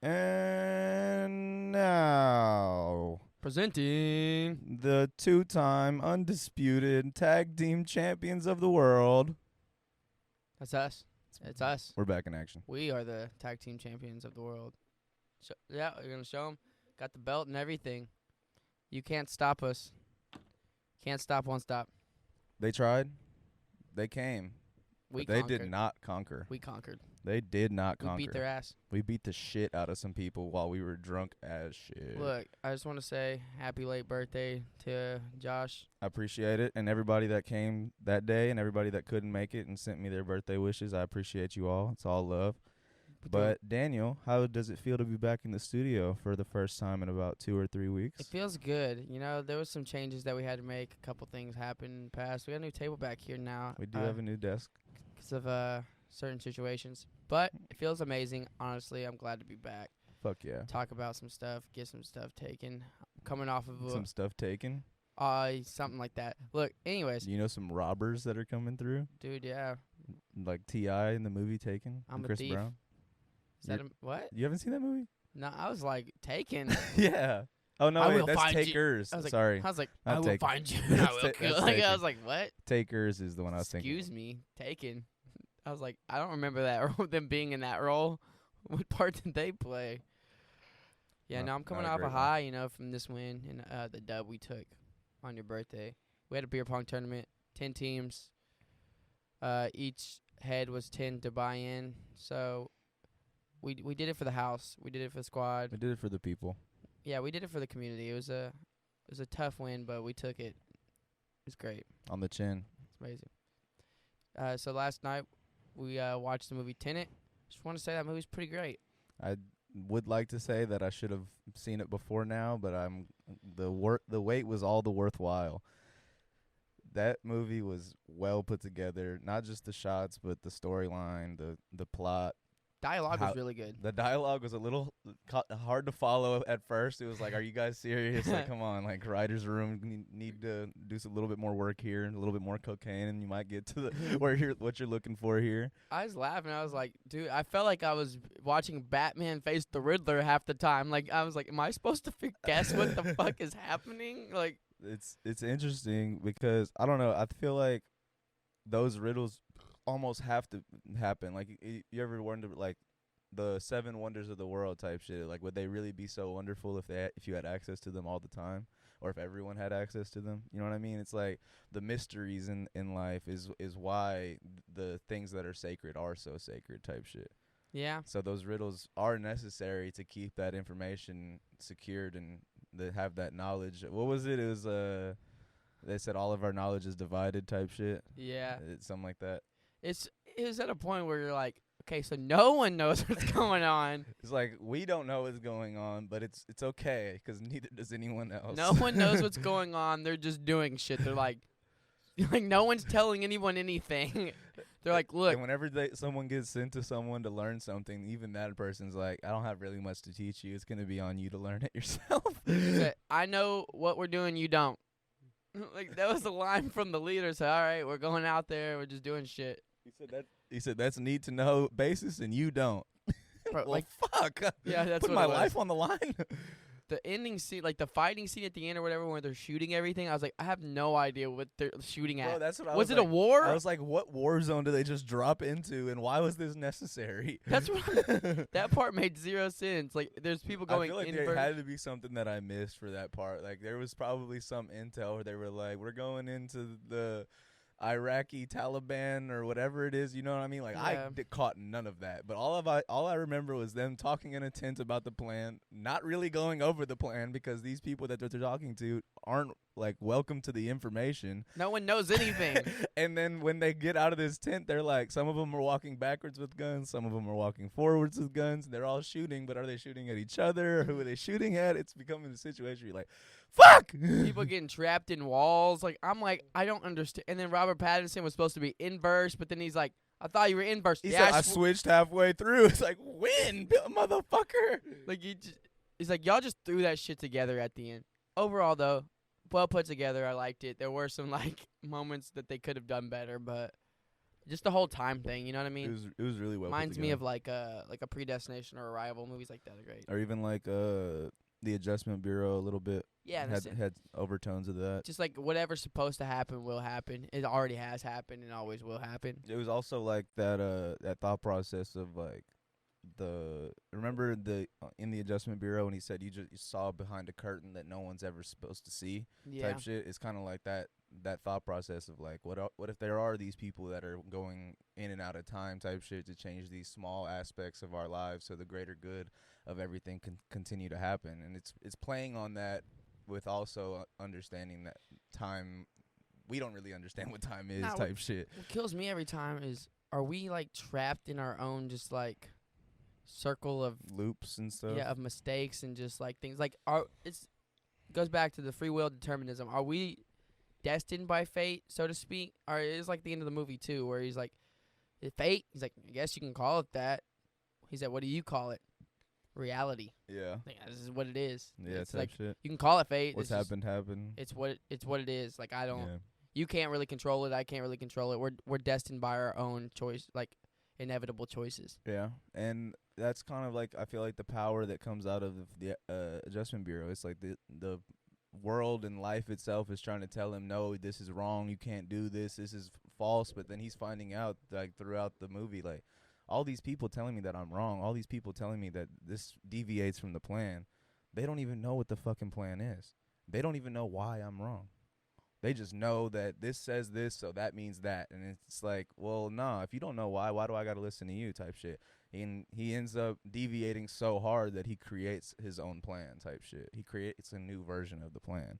And now, Presenting. the two-time undisputed tag team champions of the world. That's us. It's us. We're back in action. We are the tag team champions of the world. So, yeah, we're going to show them. Got the belt and everything. You can't stop us. Can't stop, won't stop. They tried. They came. We But they conquered. did not conquer. We conquered. They did not We conquer. beat their ass. We beat the shit out of some people while we were drunk as shit. Look, I just want to say happy late birthday to Josh. I appreciate it. And everybody that came that day and everybody that couldn't make it and sent me their birthday wishes, I appreciate you all. It's all love. But, Daniel, how does it feel to be back in the studio for the first time in about 2 or 3 weeks? It feels good. You know, there was some changes that we had to make. A couple things happened in the past. We got a new table back here now. We do have a new desk. Because of certain situations. But it feels amazing. Honestly, I'm glad to be back. Fuck yeah. Talk about some stuff. Get some stuff taken. Coming off of Some stuff taken. something like that. Look, anyways. You know some robbers that are coming through? Dude, yeah. Like T.I. in the movie Taken? I'm and a Chris thief. Brown? Is that what? You haven't seen that movie? No, I was like, taken. Yeah. Oh, no, I wait. will That's find you. Takers. I was like, Sorry. I was like, Not I will Taken. find you. And I will That's kill. Taken. Like, I was like, what? Takers is the one I was thinking. Excuse me, taken. I was like, I don't remember that them being in that role. What part did they play? Yeah, no, I'm coming not a off a great one. high, you know, from this win and the dub we took on your birthday. We had a beer pong tournament, 10 teams. Each head was 10 to buy in. So we did it for the house. We did it for the squad. We did it for the people. Yeah, we did it for the community. It was a tough win, but we took it. It was great. On the chin. It's amazing. So last night we watched the movie Tenet. Just want to say that movie's pretty great. I would like to say that I should have seen it before now, but the wait was all the worthwhile. That movie was well put together, not just the shots, but the storyline, the plot. Dialogue How- was really good. The dialogue was a little hard to follow at first. It was like, are you guys serious? Like, come on, like writer's room need to do a little bit more work here, and a little bit more cocaine, and you might get to the what you're looking for here. I was laughing. I was like, dude, I felt like I was watching Batman face the Riddler half the time. Like, I was like, am I supposed to guess what the fuck is happening? Like, It's interesting because I don't know. I feel like those riddles almost have to happen. Like you ever wonder, like the 7 wonders of the world type shit. Like, would they really be so wonderful if you had access to them all the time, or if everyone had access to them? You know what I mean? It's like the mysteries in life is why the things that are sacred are so sacred type shit. yeah. So those riddles are necessary to keep that information secured and have that knowledge. What was it? It was they said all of our knowledge is divided type shit. Yeah. It's something like that. It was at a point where you're like, okay, so no one knows what's going on. It's like we don't know what's going on, but it's okay because neither does anyone else. No one knows what's going on. They're just doing shit. They're like no one's telling anyone anything. They're like, look. And whenever someone gets sent to someone to learn something, even that person's like, I don't have really much to teach you. It's gonna be on you to learn it yourself. Said, I know what we're doing, you don't. Like, that was the line from the leader. So, all right, we're going out there. We're just doing shit. He said that's a need to know basis, and you don't. Bro, Well, like, fuck. yeah, that's Put what my it was. life on the line. The ending scene, like the fighting scene at the end or whatever, where they're shooting everything. I was like, I have no idea what they're shooting at. Bro, that's what I was was it like, a war? I was like, what war zone did they just drop into, and why was this necessary? That's what that part made zero sense. Like, there's people going I feel like in there first. had to be something that I missed for that part. Like, there was probably some intel where they were like, we're going into the Iraqi Taliban or whatever it is, you know what I mean? Like, Yeah. caught none of that. But all I remember was them talking in a tent about the plan, not really going over the plan because these people that they're talking to aren't like welcome to the information. No one knows anything. And then when they get out of this tent, they're like, some of them are walking backwards with guns, some of them are walking forwards with guns. They're all shooting, but are they shooting at each other? Or who are they shooting at? It's becoming a situation where you're like, fuck! People getting trapped in walls. Like, I'm like, I don't understand. And then Robert Pattinson was supposed to be inverse, but then he's like, I thought you were inverse. He Yeah, said, I switched halfway through. It's like, when, motherfucker? Like, he's like, y'all just threw that shit together at the end. Overall, though, well put together. I liked it. There were some like moments that they could have done better, but just the whole time thing. You know what I mean? It was really well. Reminds put me together. of like a Predestination or Arrival. Movies like that are great. Or even like the Adjustment Bureau a little bit. Yeah, had overtones of that. just like whatever's supposed to happen will happen. It already has happened and always will happen. It was also like that thought process of like remember in the Adjustment Bureau when he said you saw behind a curtain that no one's ever supposed to see Yeah. type shit. It's kind of like that thought process of like what if there are these people that are going in and out of time type shit to change these small aspects of our lives so the greater good of everything can continue to happen. And it's playing on that with also understanding that time, we don't really understand what time is type shit. What kills me every time is, are we like trapped in our own just like circle of Loops and stuff. of mistakes and just like things like goes back to the free will determinism. Are we destined by fate, so to speak? Or it's like the end of the movie too, where he's like, fate. He's like, I guess you can call it that. He said, what do you call it? Reality. Yeah. Like, this is what it is. Yeah, it's type like shit. you can call it fate. What's happened happened. It's what it is. Like I don't. Yeah. You can't really control it. I can't really control it. We're destined by our own choice, like inevitable choices. Yeah, and that's kind of like I feel like the power that comes out of the Adjustment Bureau. It's like the world and life itself is trying to tell him, no, this is wrong. You can't do this. This is false. But then he's finding out like throughout the movie, like all these people telling me that I'm wrong. All these people telling me that this deviates from the plan. They don't even know what the fucking plan is. They don't even know why I'm wrong. They just know that this says this, so that means that. And it's like, well, nah, if you don't know why do I got to listen to you type shit? And he ends up deviating so hard that he creates his own plan type shit. He creates a new version of the plan.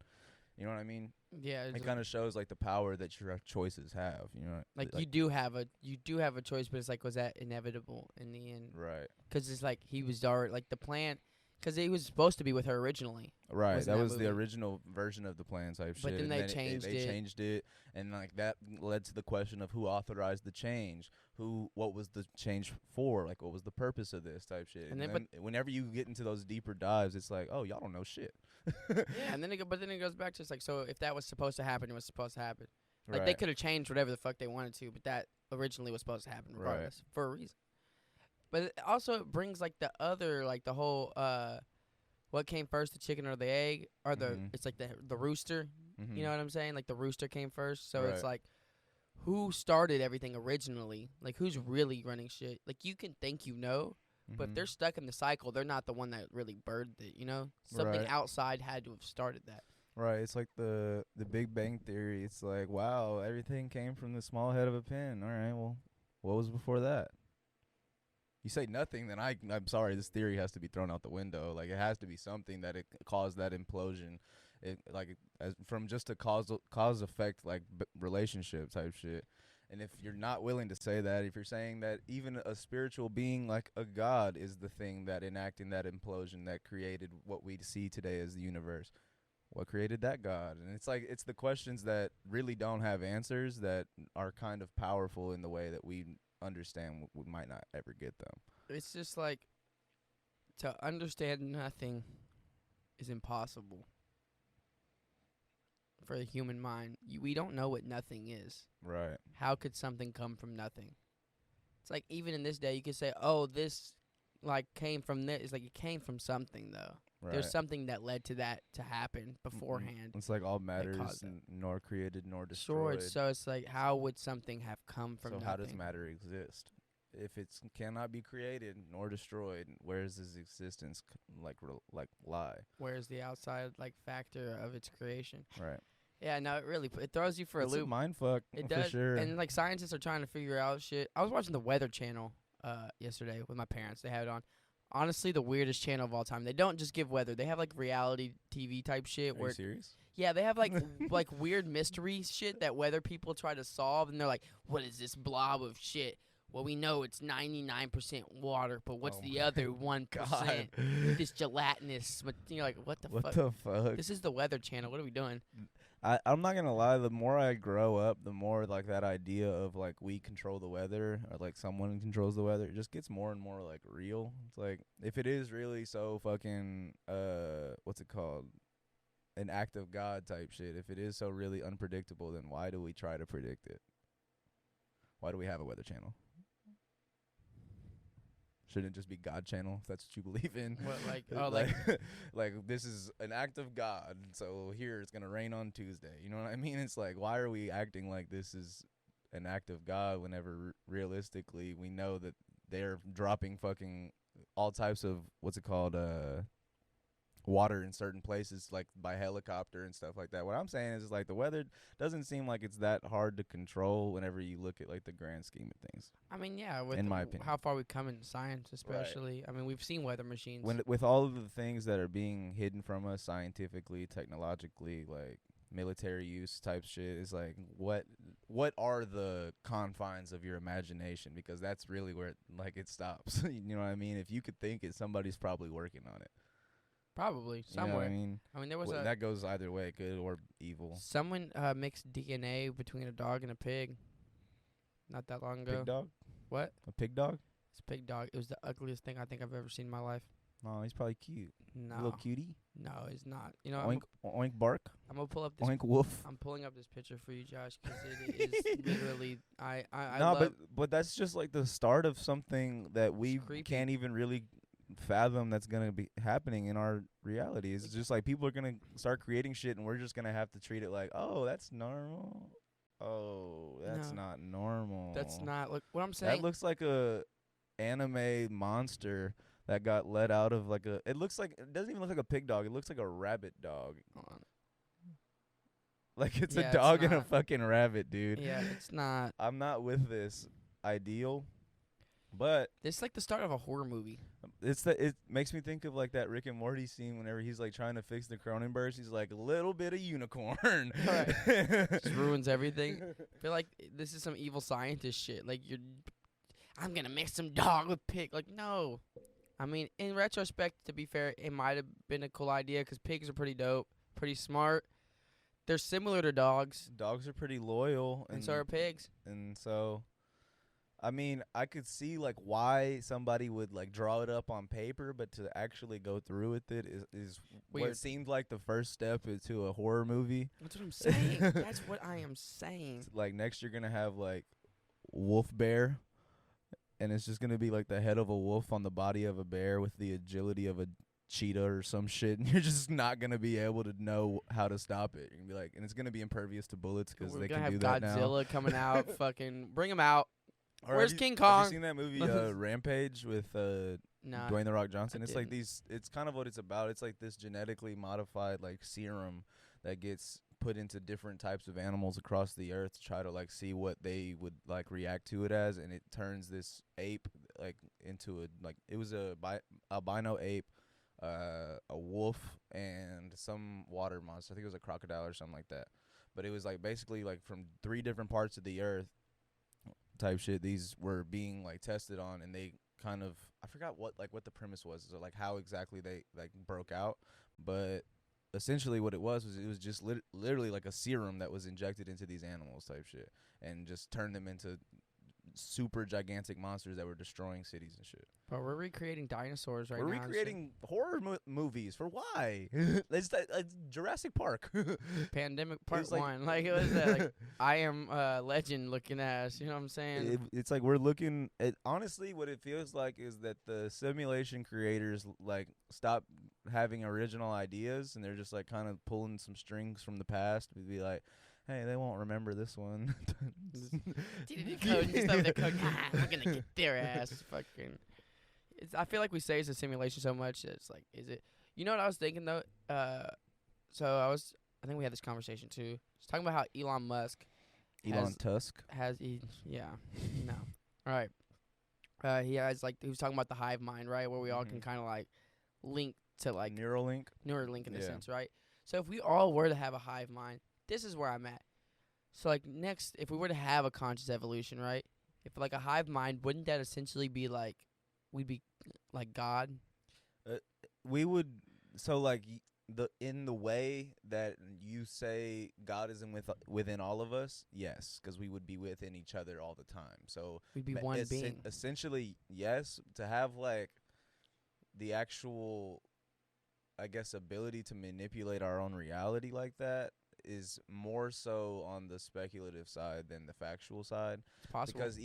You know what I mean? Yeah, It kind of shows like the power that your choices have, you know? like you do have a choice, but it's like, was that inevitable in the end? Right. Because it's like he was already like the plan, because he was supposed to be with her originally. Right, that was the movie. original version of the plan type shit. But then and they then changed they changed it, and like that led to the question of who authorized the change, what was the change for, like what was the purpose of this type shit. And then whenever you get into those deeper dives, it's like, oh, y'all don't know shit. Yeah, and then it goes back to it's like, so if that was supposed to happen, it was supposed to happen. Like Right. they could have changed whatever the fuck they wanted to, but that originally was supposed to happen regardless for a reason. But it also brings like the other, like the whole what came first, the chicken or the egg, or it's like the rooster. Mm-hmm. You know what I'm saying? Like the rooster came first, so Right. it's like who started everything originally? Like who's really running shit? Like you can think you know, but if they're stuck in the cycle, they're not the one that really birthed it, you know? Something Right. outside had to have started that. Right, it's like the Big Bang Theory. It's like, wow, everything came from the small head of a pin. All right, well, what was before that? You say nothing, then I'm sorry, this theory has to be thrown out the window. Like, it has to be something that it caused that implosion. From just a cause effect, like, relationship type shit. And if you're not willing to say that, if you're saying that even a spiritual being like a god is the thing that enacting that implosion that created what we see today as the universe, what created that God? And it's like, it's the questions that really don't have answers that are kind of powerful in the way that we understand we might not ever get them. It's just like, to understand nothing is impossible for the human mind. We don't know what nothing is. Right. How could something come from nothing? It's like, even in this day, you could say, oh, this like came from this. It's like it came from something, though. Right. There's something that led to that to happen beforehand. It's like all matter caused is nor created nor destroyed. So it's like, how would something have come from So nothing? how does matter exist? If it cannot be created nor destroyed, where does its existence lie? Where's the outside like factor of its creation? Right. Yeah, no, it throws you for It's a loop. a mind fuck. It for does, sure. and like scientists are trying to figure out shit. I was watching the Weather Channel yesterday with my parents. They had it on. Honestly, the weirdest channel of all time. They don't just give weather. They have like reality TV type shit. Are you serious? Yeah, they have like like weird mystery shit that weather people try to solve, and they're like, "What is this blob of shit?" Well, we know it's 99% water, but what's the other 1%? This gelatinous. But you're like, what the fuck? What the fuck? This is the Weather Channel. What are we doing? I'm not gonna lie. The more I grow up, the more like that idea of like we control the weather or like someone controls the weather, it just gets more and more like real. It's like if it is really so fucking what's it called, an act of God type shit. If it is so really unpredictable, then why do we try to predict it? Why do we have a Weather Channel? Shouldn't it just be God Channel if that's what you believe in? What, like, oh, like, like this is an act of God, so here it's gonna rain on Tuesday. You know what I mean? It's like, why are we acting like this is an act of God whenever realistically we know that they're dropping fucking all types of water in certain places, like by helicopter and stuff like that. What I'm saying is like the weather doesn't seem like it's that hard to control whenever you look at like the grand scheme of things. I mean, yeah, with In my opinion. how far we've come in science, especially. I mean, we've seen weather machines. With all of the things that are being hidden from us scientifically, technologically, like military use type shit, is like what are the confines of your imagination? Because that's really where it stops. You know what I mean? If you could think it, somebody's probably working on it. Probably You know what somewhere. I mean? I mean, there was that goes either way, good or evil. someone mixed DNA between a dog and a pig. Not that long ago. Pig dog? What? A pig dog? It's a pig dog. It was the ugliest thing I think I've ever seen in my life. Oh, he's probably cute. No, A little cutie. no, it's not. You know, Oink, oink bark. I'm gonna pull up this. Oink woof. I'm pulling up this picture for you, Josh, because it is literally. I No, love. but that's just like the start of something that we creepy. can't even really fathom that's gonna be happening in our reality. It's just like people are gonna start creating shit, and we're just gonna have to treat it like, oh, that's normal. Oh, that's No. not normal. That's not. Look, what I'm saying. That looks like a anime monster that got let out of like a. It doesn't even look like a pig dog. It looks like a rabbit dog. Hold on. Like it's Yeah, a it's dog and a not. fucking rabbit, dude. Yeah, it's not. I'm not with this ideal, but It's like the start of a horror movie. it makes me think of like that Rick and Morty scene whenever he's like trying to fix the Cronenbergs. He's like a little bit of unicorn. Just ruins everything. I feel like this is some evil scientist shit. Like I'm gonna mix some dog with pig. Like no. I mean, in retrospect, to be fair, it might have been a cool idea because pigs are pretty dope, pretty smart. They're similar to dogs, Dogs are pretty loyal, and so are pigs. and so, I mean, I could see like why somebody would like draw it up on paper, but to actually go through with it is what Weird. seemed like the first step into a horror movie. That's what I'm saying. That's what I am saying. Like next, you're gonna have like wolf bear. And it's just gonna be like the head of a wolf on the body of a bear with the agility of a cheetah or some shit, and you're just not gonna be able to know how to stop it. You're gonna be like, and it's gonna be impervious to bullets because We're they gonna can have do that now. Godzilla coming out. Fucking bring him out. Or Where's have King Have Kong? you seen that movie Rampage with Nah. Dwayne the Rock Johnson? I It's like didn't. it's kind of what it's about. It's like this genetically modified like serum that gets put into different types of animals across the earth to try to like see what they would like react to it as, and it turns this ape like into it was a albino ape, a wolf, and some water monster. I think it was a crocodile or something like that. But it was like basically like from 3 different parts of the earth type shit. These were being like tested on, and they kind of, I forgot what the premise was, so like how exactly they like broke out, but essentially what it was just literally like a serum that was injected into these animals type shit, and just turned them into super gigantic monsters that were destroying cities and shit. But we're recreating dinosaurs right We're now. and shit. recreating horror movies for why? It's Jurassic Park. Pandemic Part was like- 1. Like it was that like I Am Legend looking ass. You know what I'm saying? It's like we're looking at, honestly, what it feels like is that the simulation creators like stop having original ideas, and they're just like kind of pulling some strings from the past to be like, hey, they won't remember this one. Code and stuff. They're coding. We're gonna get their ass. Fucking. I feel like we say it's a simulation so much that it's like, is it? You know what I was thinking though? So I think we had this conversation too. I was talking about how Elon Musk Elon Tusk. yeah, no. All right. He has he was talking about the hive mind, right? Where we all can Mhm. kind of like link to like Neuralink. Neuralink in a Yeah. sense, right? So if we all were to have a hive mind, this is where I'm at. So like next, if we were to have a conscious evolution, right? If like a hive mind, wouldn't that essentially be like we'd be like God? We would, so like in the way that you say God is within all of us, yes, because we would be within each other all the time. So We'd be one being. essentially, yes, to have like the actual, I guess, ability to manipulate our own reality like that is more so on the speculative side than the factual side. It's possible. Because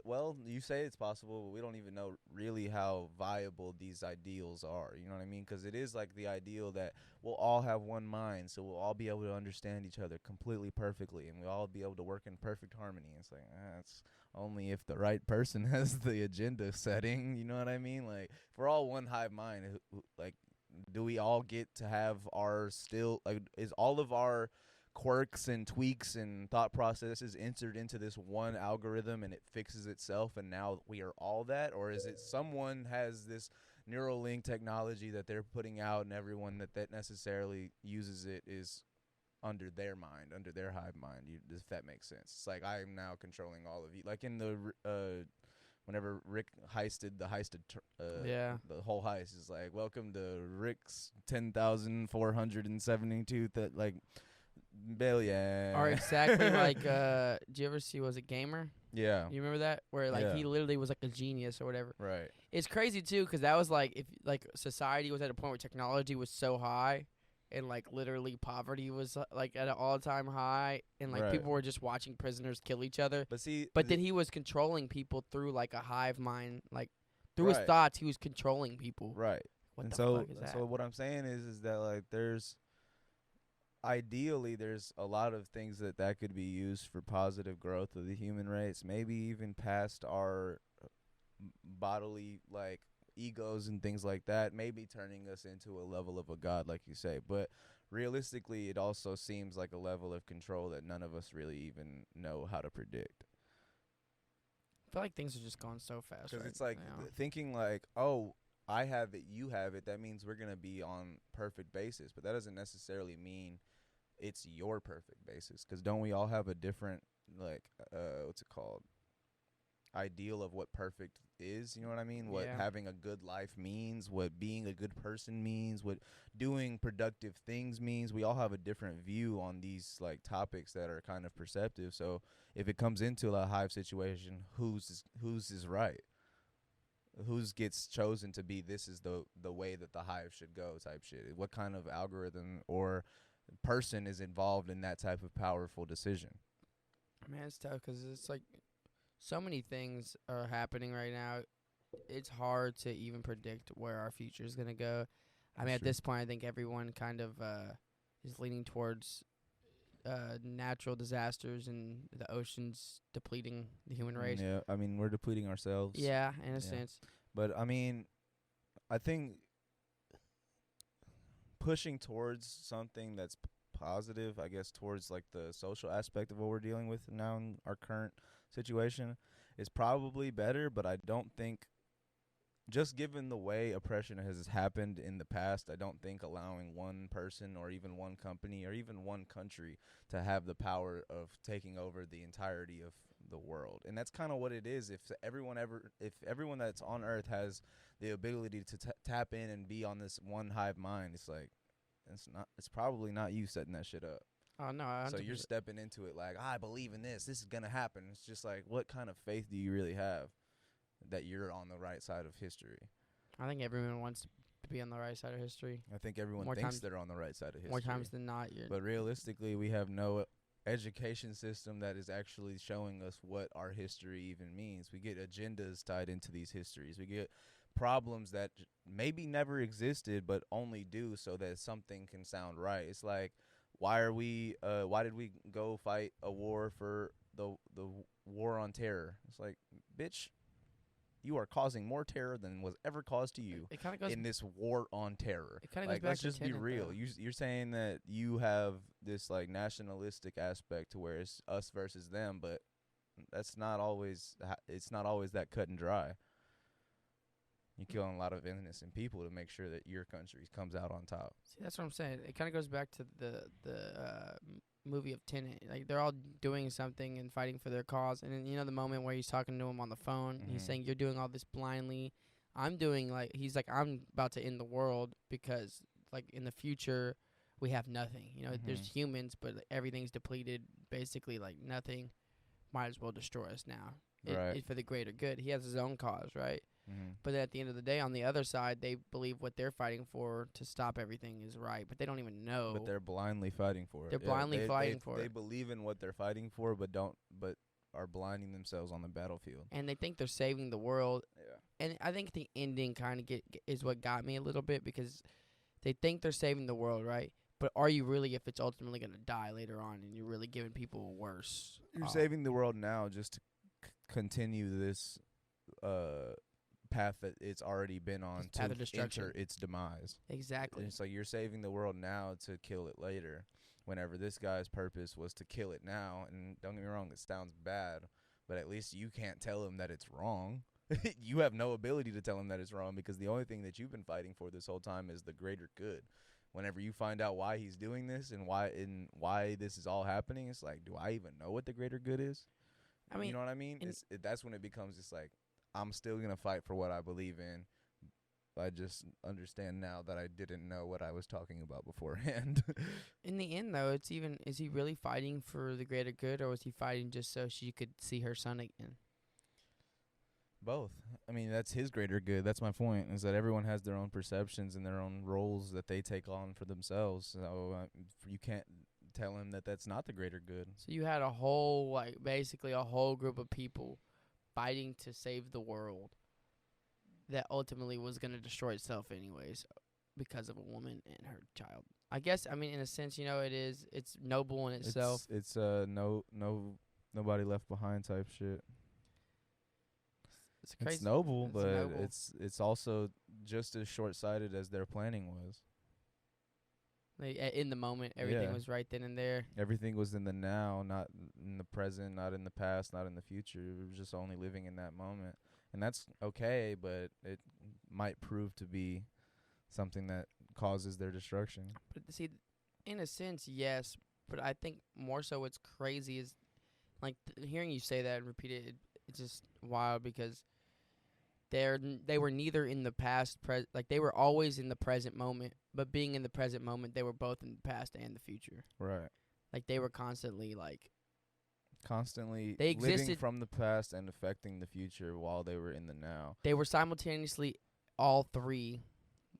well, you say it's possible, but we don't even know really how viable these ideals are. You know what I mean? Because it is like the ideal that we'll all have one mind, so we'll all be able to understand each other completely perfectly, and we'll all be able to work in perfect harmony. It's like, it's only if the right person has the agenda setting. You know what I mean? Like, if we're all one hive mind, like, do we all get to have our is all of our quirks and tweaks and thought processes entered into this one algorithm and it fixes itself and now we are all that? Or is it someone has this Neuralink technology that they're putting out and everyone that necessarily uses it is under their mind, under their hive mind, if that makes sense? It's like I am now controlling all of you. Like in the whenever Rick heisted the whole heist is like, welcome to Rick's 10,472 like billion. Or exactly like, did you ever see, was it Gamer? Yeah. You remember that? Where like he literally was like a genius or whatever. Right. It's crazy too, because that was like, if like society was at a point where technology was so high, and like literally poverty was like at an all-time high, and like people were just watching prisoners kill each other. But then he was controlling people through like a hive mind, like through his thoughts, he was controlling people. Right. What and the so fuck is that? so what I'm saying is that like there's a lot of things that could be used for positive growth of the human race, maybe even past our bodily like egos and things like that, maybe turning us into a level of a god, like you say. But realistically, it also seems like a level of control that none of us really even know how to predict. I feel like things are just going so fast. Because it's like thinking like, oh, I have it, you have it, that means we're going to be on perfect basis. But that doesn't necessarily mean it's your perfect basis. Because don't we all have a different, like, what's it called? Ideal of what perfect is, you know what I mean? What having a good life means, what being a good person means, what doing productive things means. We all have a different view on these like topics that are kind of perceptive. So if it comes into a hive situation, whose is right? Whose gets chosen to be this is the way that the hive should go type shit? What kind of algorithm or person is involved in that type of powerful decision? Man, it's tough because it's like so many things are happening right now. It's hard to even predict where our future is going to go. I mean, at this point, I think everyone kind of is leaning towards natural disasters and the oceans depleting the human race. Yeah, I mean, we're depleting ourselves. Yeah, in a sense. But, I mean, I think pushing towards something that's positive, I guess, towards, like, the social aspect of what we're dealing with now in our current situation is probably better, but I don't think, just given the way oppression has happened in the past, I don't think allowing one person or even one company or even one country to have the power of taking over the entirety of the world. And that's kind of what it is. If everyone that's on Earth has the ability to tap in and be on this one hive mind, it's like it's probably not you setting that shit up. Oh, no. 100%. So you're stepping into it like, I believe in this. This is going to happen. It's just like, what kind of faith do you really have that you're on the right side of history? I think everyone wants to be on the right side of history. I think everyone thinks they're on the right side of history. More times than not. But realistically, we have no education system that is actually showing us what our history even means. We get agendas tied into these histories. We get problems that maybe never existed but only do so that something can sound right. It's like, why did we go fight a war for the war on terror? It's like, bitch, you are causing more terror than was ever caused to you in this war on terror. It kind of like, goes back let's to just be real. You're saying that you have this like nationalistic aspect to where it's us versus them, but that's not always. It's not always that cut and dry. You're killing a lot of innocent people to make sure that your country comes out on top. See, that's what I'm saying. It kind of goes back to the movie of Tenet. Like, they're all doing something and fighting for their cause. And then, you know, the moment where he's talking to him on the phone, and he's saying, you're doing all this blindly. I'm about to end the world because, like, in the future, we have nothing. You know, there's humans, but everything's depleted. Basically, like, nothing. Might as well destroy us now. For the greater good. He has his own cause, right? But at the end of the day, on the other side, they believe what they're fighting for to stop everything is right, but they don't even know. But they're blindly fighting for it. They're blindly fighting for They it. believe in what they're fighting for, but are blinding themselves on the battlefield. And they think they're saving the world. Yeah. And I think the ending kind of is what got me a little bit, because they think they're saving the world, right? But are you really, if it's ultimately going to die later on and you're really giving people worse? You're saving the world now just to continue this path that it's already been on path to of destruction. enter its demise. Exactly. It's like you're saving the world now to kill it later, whenever this guy's purpose was to kill it now. And don't get me wrong, it sounds bad, but at least you can't tell him that it's wrong. You have no ability to tell him that it's wrong, because the only thing that you've been fighting for this whole time is the greater good. Whenever you find out why he's doing this and why this is all happening, it's like, do I even know what the greater good is? I mean, you know what I mean? That's when it becomes just like, I'm still gonna fight for what I believe in. I just understand now that I didn't know what I was talking about beforehand. in the end, though, it's even, is he really fighting for the greater good, or was he fighting just so she could see her son again? Both. I mean, that's his greater good. That's my point, is that everyone has their own perceptions and their own roles that they take on for themselves. So you can't tell him that that's not the greater good. So you had a whole, like, basically a whole group of people fighting to save the world that ultimately was going to destroy itself anyways because of a woman and her child. I guess, I mean, in a sense, you know, it's noble in itself. It's nobody left behind type shit. It's crazy. It's noble, It's but noble. it's also just as short-sighted as their planning was. Like, in the moment, everything Yeah. was right then and there. Everything was in the now, not in the present, not in the past, not in the future. We were just only living in that moment. And that's okay, but it might prove to be something that causes their destruction. But see, in a sense, yes. But I think more so what's crazy is, like, hearing you say that and repeat it, it's just wild, because they were neither in the past, like, they were always in the present moment, but being in the present moment, they were both in the past and the future. Right. Like, they were constantly, like, They living existed- from the past and affecting the future while they were in the now. they were simultaneously all three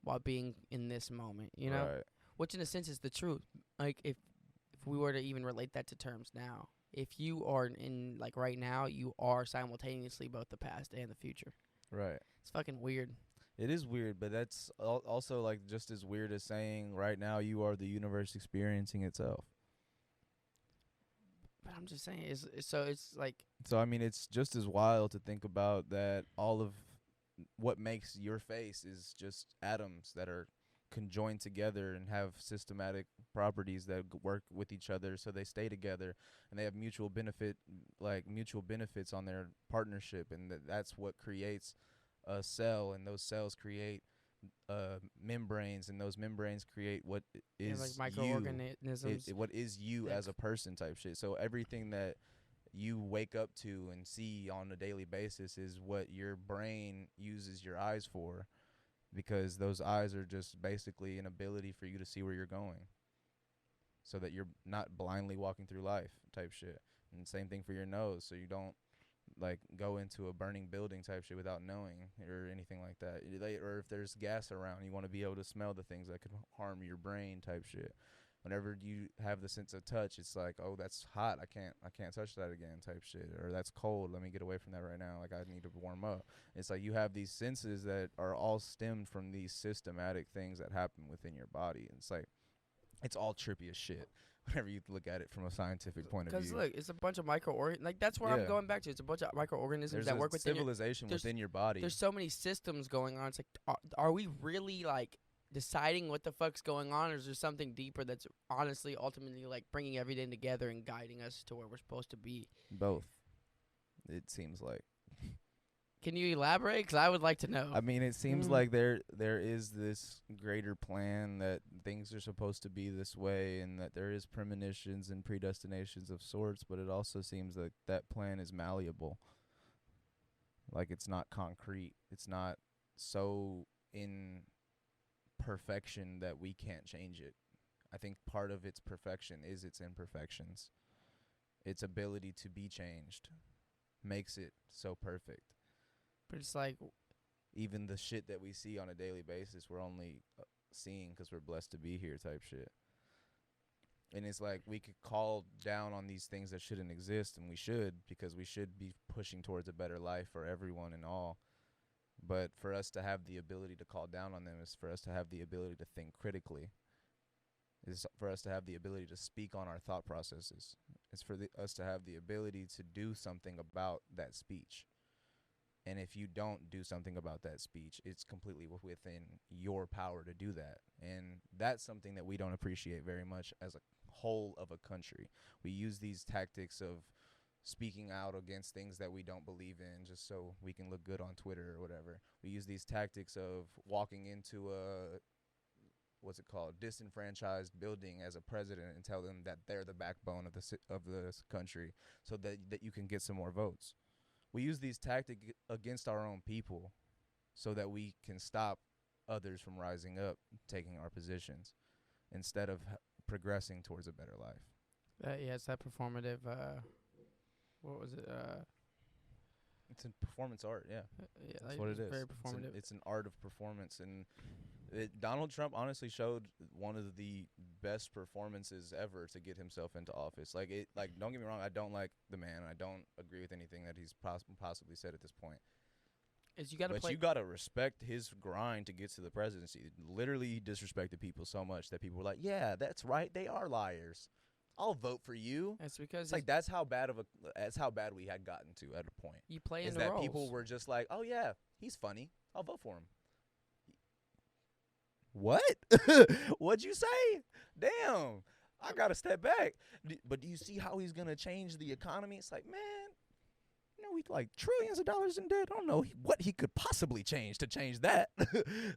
while being in this moment, you know? Right. Which in a sense is the truth. Like, if we were to even relate that to terms now, if you are in, like, right now, you are simultaneously both the past and the future. Right. It's fucking weird. It is weird, but that's also like just as weird as saying right now you are the universe experiencing itself. But I'm just saying, so it's like, So I mean, it's just as wild to think about that all of what makes your face is just atoms that are conjoined together and have systematic properties that work with each other, so they stay together and they have mutual benefits on their partnership, and that's what creates a cell, and those cells create membranes, and those membranes create what is like you. microorganisms. What is you as a person type shit. So everything that you wake up to and see on a daily basis is what your brain uses your eyes for, because those eyes are just basically an ability for you to see where you're going, so that you're not blindly walking through life type shit. And same thing for your nose, so you don't like go into a burning building type shit without knowing or anything like that. Or if there's gas around, you want to be able to smell the things that could harm your brain type shit. Whenever you have the sense of touch, it's like, oh, that's hot, I can't touch that again type shit. Or that's cold, let me get away from that right now, like I need to warm up. It's like you have these senses that are all stemmed from these systematic things that happen within your body. And it's like, it's all trippy as shit whenever you look at it from a scientific point of view. Because look, it's a bunch of microorganisms. Like, that's where I'm Yeah. going back to. It's a bunch of microorganisms There's that a work within civilization there's- within your body. There's so many systems going on. It's like, are we really, like, deciding what the fuck's going on, or is there something deeper that's honestly ultimately, like, bringing everything together and guiding us to where we're supposed to be? Both, it seems like. Can you elaborate? 'Cause I would like to know. I mean, it seems like there is this greater plan that things are supposed to be this way, and that there is premonitions and predestinations of sorts, but it also seems like that plan is malleable. Like, it's not concrete. It's not so in perfection that we can't change it. I think part of its perfection is its imperfections. Its ability to be changed makes it so perfect. But it's like, even the shit that we see on a daily basis, we're only seeing because we're blessed to be here type shit. And it's like we could call down on these things that shouldn't exist, and we should, because we should be pushing towards a better life for everyone and all. But for us to have the ability to call down on them is for us to have the ability to think critically. Is for us to have the ability to speak on our thought processes. It's for us to have the ability to do something about that speech. And if you don't do something about that speech, it's completely within your power to do that. And that's something that we don't appreciate very much as a whole of a country. We use these tactics of speaking out against things that we don't believe in just so we can look good on Twitter or whatever. We use these tactics of walking into a disenfranchised building as a president and tell them that they're the backbone of the country so that you can get some more votes. We use these tactics against our own people so that we can stop others from rising up, taking our positions, instead of progressing towards a better life. Yeah, it's that performative. What was it? It's a performance art, yeah. Yeah, That's what it is. Very performative. It's an art of performance, and Donald Trump honestly showed one of the best performances ever to get himself into office. Like, don't get me wrong, I don't like the man. I don't agree with anything that he's possibly said at this point. You gotta respect his grind to get to the presidency. Literally, he disrespected people so much that people were like, "Yeah, that's right, they are liars. I'll vote for you." It's because it's like that's how bad we had gotten to at a point. You play in the that roles. People were just like, "Oh yeah, he's funny. I'll vote for him." What? What'd you say? Damn, I gotta step back. But do you see how he's gonna change the economy? It's like, man, we like trillions of dollars in debt. I don't know what he could possibly change to change that.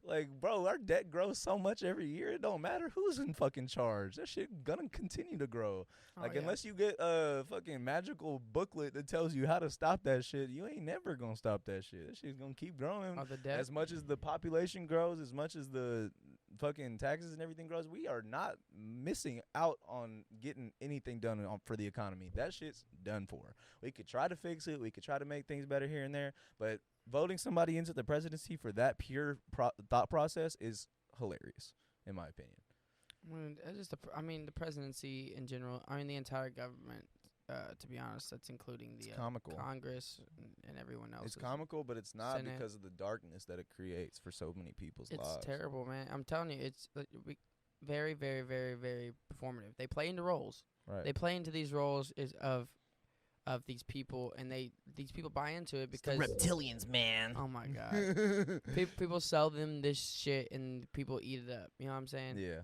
Like, bro, our debt grows so much every year. It don't matter who's in fucking charge. That shit gonna continue to grow. Unless you get a fucking magical booklet that tells you how to stop that shit, you ain't never gonna stop that shit. That shit's gonna keep growing. As much as the population grows, as much as the fucking taxes and everything grows, we are not missing out on getting anything done for the economy. That shit's done for. We could try to fix it. We could try to make things better here and there. But voting somebody into the presidency for that pure thought process is hilarious, in my opinion. The presidency in general. The entire government. To be honest, that's including the Congress and everyone else. It's comical, but it's not Senate. Because of the darkness that it creates for so many people's lives. It's terrible, man. I'm telling you, it's very, very, very, very performative. They play into roles. Right. They play into these roles of these people, and these people buy into it because it's the reptilians, man. Oh my god, people sell them this shit, and people eat it up. You know what I'm saying? Yeah.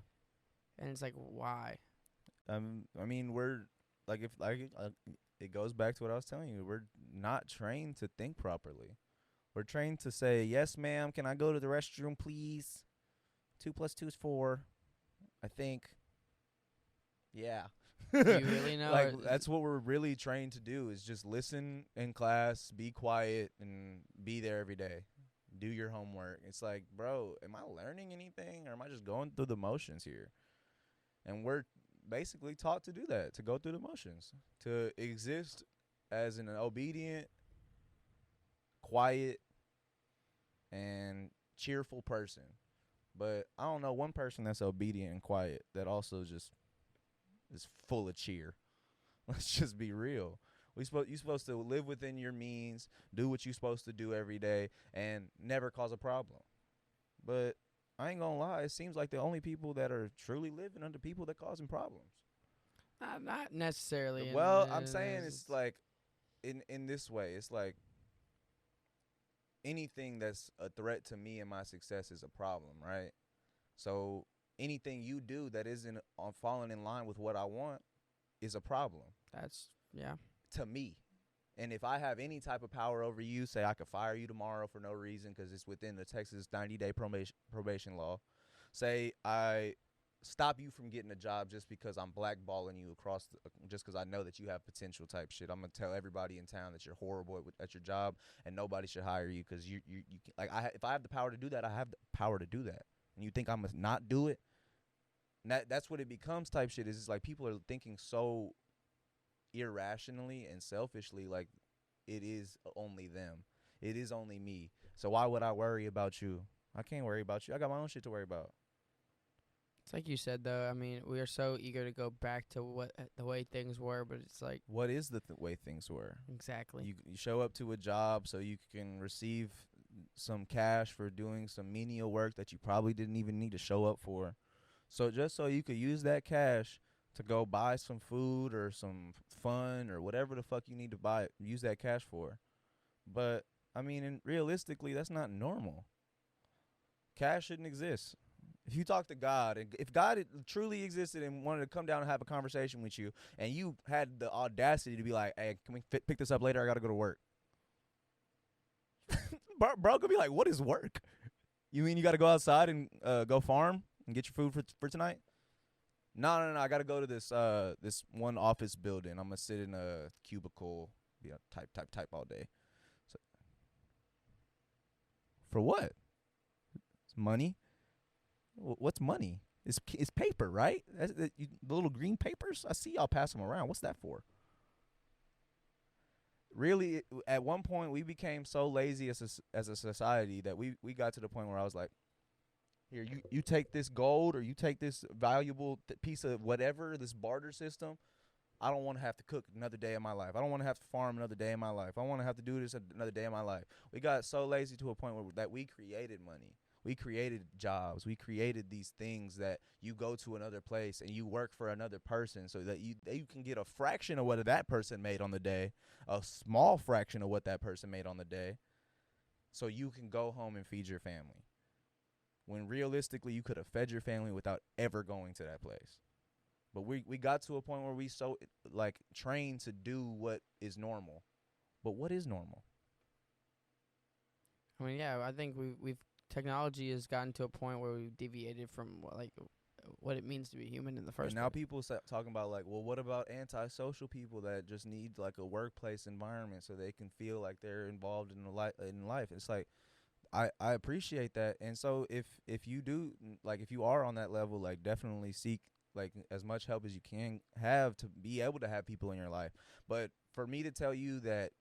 And it's like, why? We're. It goes back to what I was telling you. We're not trained to think properly. We're trained to say, "Yes, ma'am. Can I go to the restroom, please? 2 + 2 is 4. I think." Yeah. Do you really know? That's what we're really trained to do, is just listen in class, be quiet, and be there every day. Do your homework. It's like, bro, am I learning anything, or am I just going through the motions here? And we're basically taught to do that, to go through the motions, to exist as an obedient, quiet, and cheerful person. But I don't know one person that's obedient and quiet that also just is full of cheer. Let's just be real. You're supposed to live within your means, do what you're supposed to do every day, and never cause a problem. But I ain't gonna lie, it seems like the only people that are truly living are the people that causing problems. Not necessarily. Well, I'm saying it's like, in this way, it's like anything that's a threat to me and my success is a problem, right? So anything you do that isn't falling in line with what I want is a problem. To me. And if I have any type of power over you, say I could fire you tomorrow for no reason because it's within the Texas 90-day probation law. Say I stop you from getting a job just because I'm blackballing you just because I know that you have potential type shit. I'm going to tell everybody in town that you're horrible at your job and nobody should hire you because you if I have the power to do that, I have the power to do that. And you think I must not do it? And that's what it becomes type shit. Is like people are thinking so irrationally and selfishly, like it is only them. It is only me. So why would I worry about you? I can't worry about you. I got my own shit to worry about. It's like you said though. I mean, we are so eager to go back to what the way things were, but it's like What is the way things were? exactly. You show up to a job so you can receive some cash for doing some menial work that you probably didn't even need to show up for. So just so you could use that cash to go buy some food or some fun or whatever the fuck you need to buy, use that cash for. But I mean, realistically, that's not normal. Cash shouldn't exist. If you talk to God, and if God truly existed and wanted to come down and have a conversation with you, and you had the audacity to be like, "Hey, can we pick this up later? I gotta go to work." Bro could be like, "What is work? You mean you gotta go outside and go farm and get your food for tonight?" No. I gotta go to this one office building. I'm gonna sit in a cubicle, type all day. So, for what? It's money. What's money? It's paper, right? The little green papers. I see y'all pass them around. What's that for? Really, at one point we became so lazy as a society that we got to the point where I was like, here, you take this gold or you take this valuable piece of whatever, this barter system. I don't want to have to cook another day of my life. I don't want to have to farm another day of my life. I want to have to do this another day of my life. We got so lazy to a point where that we created money. We created jobs. We created these things that you go to another place and you work for another person so that you can get a fraction of what that person made on the day, a small fraction of what that person made on the day, so you can go home and feed your family. When realistically you could have fed your family without ever going to that place. But we got to a point where we so like trained to do what is normal. But what is normal? I mean, yeah, I think we've technology has gotten to a point where we've deviated from what it means to be human in the first And now place. people talking about like, well, what about antisocial people that just need like a workplace environment so they can feel like they're involved in life? It's like I appreciate that, and so if you do like if you are on that level, like definitely seek like as much help as you can have to be able to have people in your life. But for me to tell you that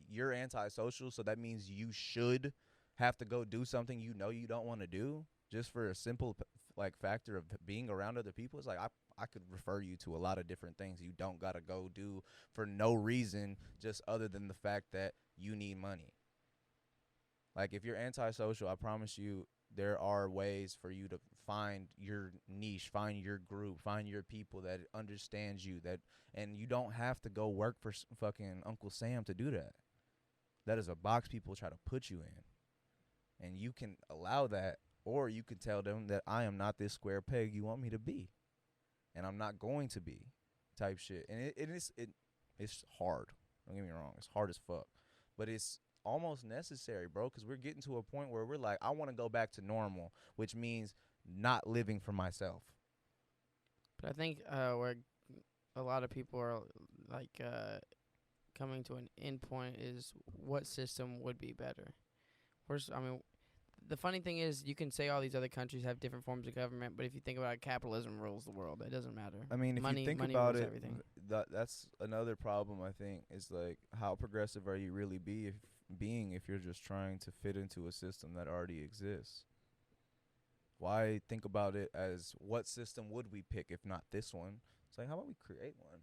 you're antisocial, so that means you should have to go do something you know you don't want to do just for a simple like factor of being around other people. It's like I could refer you to a lot of different things you don't gotta go do for no reason, just other than the fact that you need money. Like if you're antisocial, I promise you there are ways for you to find your niche, find your group, find your people that understands you, that and you don't have to go work for fucking Uncle Sam to do that. That is a box people try to put you in. And you can allow that, or you can tell them that I am not this square peg you want me to be. And I'm not going to be type shit. And it's hard. Don't get me wrong. It's hard as fuck. But it's almost necessary, bro, because we're getting to a point where we're like, I want to go back to normal, which means not living for myself. But I think where a lot of people are like coming to an end point is what system would be better. First, I mean, the funny thing is you can say all these other countries have different forms of government, but if you think about it, capitalism rules the world. It doesn't matter. I mean, if money, you think money about rules it, everything. that's another problem, I think, is like how progressive are you really if you're just trying to fit into a system that already exists? Why think about it as what system would we pick if not this one? It's like, how about we create one?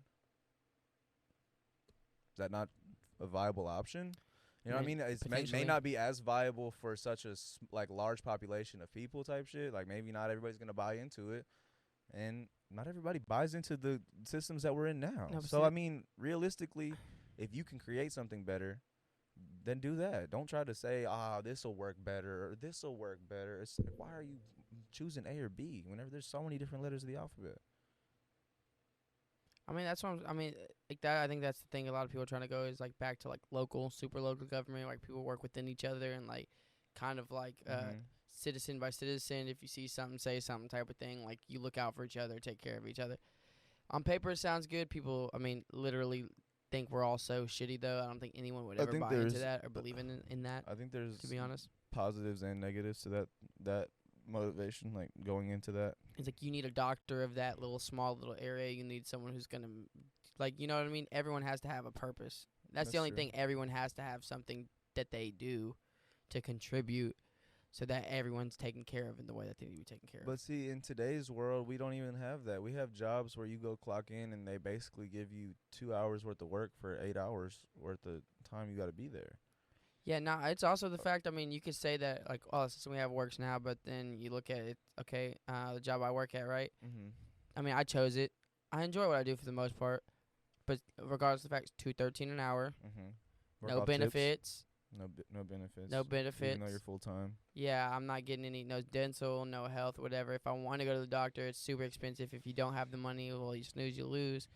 Is that not a viable option? You know what I mean? It may not be as viable for such a like large population of people type shit. Like maybe not everybody's gonna buy into it, and not everybody buys into the systems that we're in now. No, So I mean, realistically, if you can create something better, then do that. Don't try to say, this will work better or this will work better. It's like, why are you choosing A or B whenever there's so many different letters of the alphabet? I mean, that's what I mean, like that. I think that's the thing. A lot of people are trying to go is like back to like local, super local government. Like people work within each other and like kind of like citizen by citizen. If you see something, say something type of thing. Like you look out for each other, take care of each other. On paper, it sounds good. People, I mean, literally think we're all so shitty though. I don't think anyone would ever buy into that or believe in that. I think there's, to be honest, positives and negatives to that motivation, like going into that. It's like you need a doctor of that small little area. You need someone who's gonna, like, you know what I mean. Everyone has to have a purpose. That's the only true. thing. Everyone has to have something that they do to contribute so that everyone's taken care of in the way that they need to be taken care of. But see, in today's world, we don't even have that. We have jobs where you go clock in and they basically give you 2 hours worth of work for 8 hours worth of time you got to be there. Yeah, no, it's also the fact, I mean, you could say that, like, oh, since we have works now, but then you look at it, okay, the job I work at, right? Mm-hmm. I mean, I chose it. I enjoy what I do for the most part, but regardless of the fact, it's $2.13 an hour, Mm-hmm. no benefits, No benefits. no benefits. Even though you're full time. Yeah, I'm not getting any, no dental, no health, whatever. If I want to go to the doctor, it's super expensive. If you don't have the money, well, you snooze, you lose.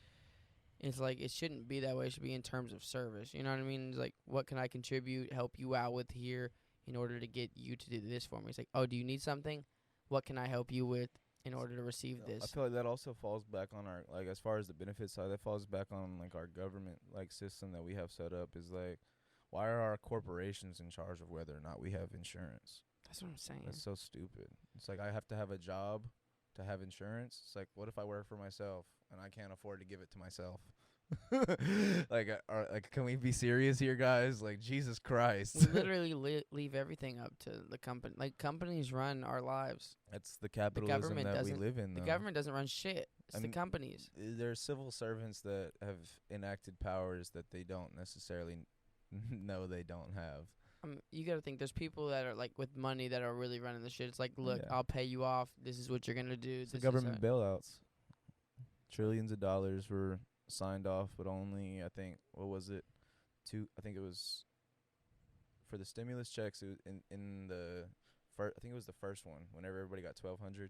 It's like, it shouldn't be that way. It should be in terms of service. You know what I mean? It's like, what can I contribute, help you out with here in order to get you to do this for me? It's like, oh, do you need something? What can I help you with in order to receive I this? feel like that also falls back on our, like, as far as the benefit side, that falls back on, like, our government, like, system that we have set up is, like, why are our corporations in charge of whether or not we have insurance? That's what I'm saying. That's so stupid. It's like I have to have a job to have insurance. It's like, what if I work for myself and I can't afford to give it to myself? Like, can we be serious here, guys? Like, Jesus Christ. We literally leave everything up to the company. Like, companies run our lives. That's the capitalism government that we doesn't- live in, The though. government doesn't run shit. It's I the mean, companies. There's civil servants that have enacted powers that they don't necessarily know they don't have. You got to think there's people that are, like, with money that are really running the shit. It's like, look, Yeah. I'll pay you off. This is what you're going to do. It's the This government is bailouts. Trillions of dollars were signed off, but only, I think, what was it? I think it was for the stimulus checks. It was in the I think it was the first one. Whenever everybody got 1,200,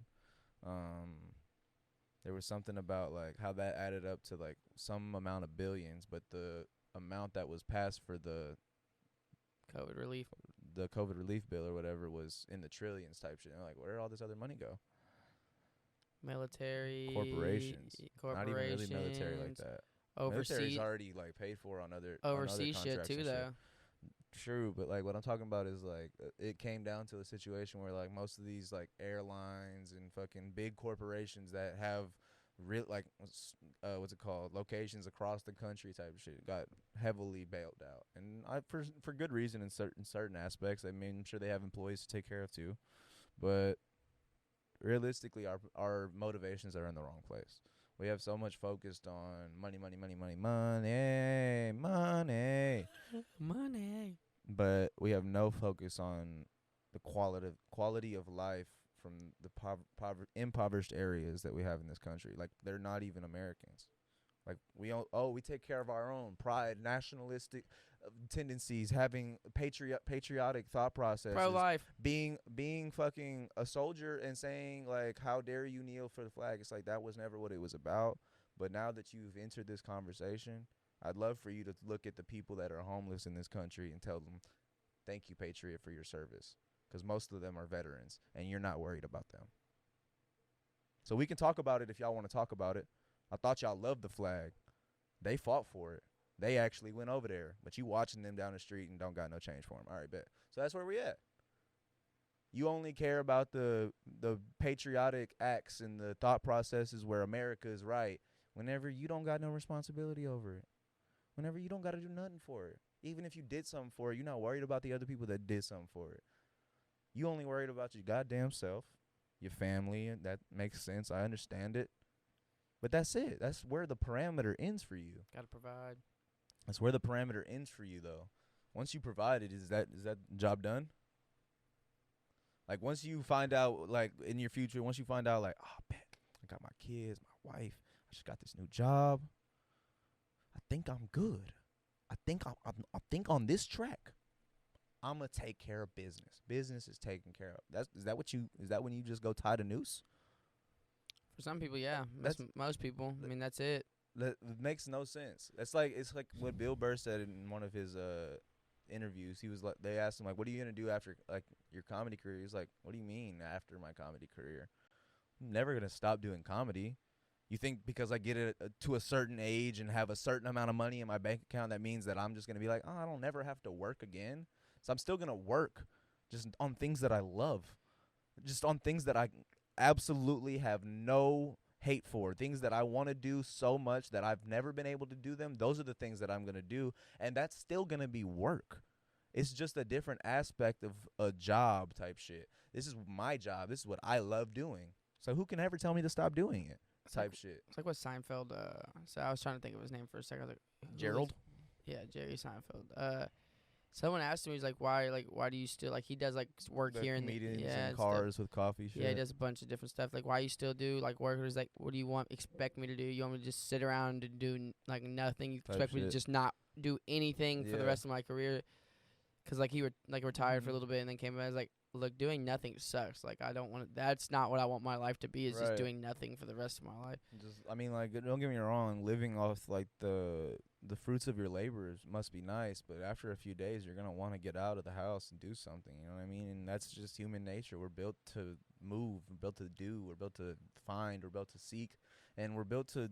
there was something about like how that added up to like some amount of billions, but the amount that was passed for the COVID relief. COVID relief bill or whatever was in the trillions type shit. And I'm like, where did all this other money go? Military. Corporations. Not even really military like that. Military's Overseas. already like paid for on other Overseas shit contracts too, and though. True, but like what I'm talking about is like it came down to a situation where like most of these like airlines and fucking big corporations that have real like what's it called, locations across the country type of shit got heavily bailed out, and for good reason in certain aspects. I mean, I'm sure they have employees to take care of too, but realistically, our motivations are in the wrong place. We have so much focused on money, Money. but we have no focus on the quality of life from the impoverished areas that we have in this country. Like, they're not even Americans. Like, we take care of our own pride, nationalistic tendencies, having patriotic thought processes, Pro-life. being fucking a soldier and saying like, how dare you kneel for the flag. It's like that was never what it was about. But now that you've entered this conversation, I'd love for you to look at the people that are homeless in this country and tell them, thank you, Patriot, for your service, because most of them are veterans and you're not worried about them. So we can talk about it if y'all want to talk about it. I thought y'all loved the flag. They fought for it. They actually went over there, but you watching them down the street and don't got no change for them. All right, bet. So that's where we at. You only care about the patriotic acts and the thought processes where America is right whenever you don't got no responsibility over it. Whenever you don't got to do nothing for it. Even if you did something for it, you're not worried about the other people that did something for it. You only worried about your goddamn self, your family, and that makes sense. I understand it. But that's it. That's where the parameter ends for you. Gotta provide. That's where the parameter ends for you, though. Once you provide it, is that job done? Like, once you find out, like, in your future, once you find out, like, oh, bet, I got my kids, my wife, I just got this new job, I think I'm good. I think on this track, I'm gonna take care of business. Business is taken care of. Is that when you just go tie the noose? For some people, yeah. That's- Most people. I mean, that's it. That makes no sense. It's like what Bill Burr said in one of his interviews. He was like, they asked him like, "What are you gonna do after like your comedy career?" He's like, "What do you mean after my comedy career? I'm never gonna stop doing comedy. You think because I get it to a certain age and have a certain amount of money in my bank account that means that I'm just gonna be like, oh, I don't never have to work again? So I'm still gonna work, just on things that I love, just on things that I absolutely have no hate for, things that I want to do so much that I've never been able to do them. Those are the things that I'm going to do, and that's still going to be work. It's just a different aspect of a job type shit. This is my job. This is what I love doing. So who can ever tell me to stop doing it? It's like, Type shit. it's like what Seinfeld. So I was trying to think of his name for a second. I was like, who was- Gerald? Yeah, Jerry Seinfeld. Someone asked him, he's like, why do you still like? He does like work The here comedians in in stuff. cars with coffee shit. Yeah, he does a bunch of different stuff. Like, why you still do like work? He's like, what do you expect me to do? You want me to just sit around and do like nothing? You Type expect me to shit. just not do anything for the Yeah. rest of my career? Cause like he retired for a Mhm. little bit and then came back. I was like, look, doing nothing sucks. Like I don't want to. That's not what I want my life to be. Is just Right. doing nothing for the rest of my life. Just, I mean, like, don't get me wrong. Living off like the fruits of your labors must be nice, but after a few days, you're gonna want to get out of the house and do something. You know what I mean? And that's just human nature. We're built to move. We're built to do. We're built to find. We're built to seek, and we're built to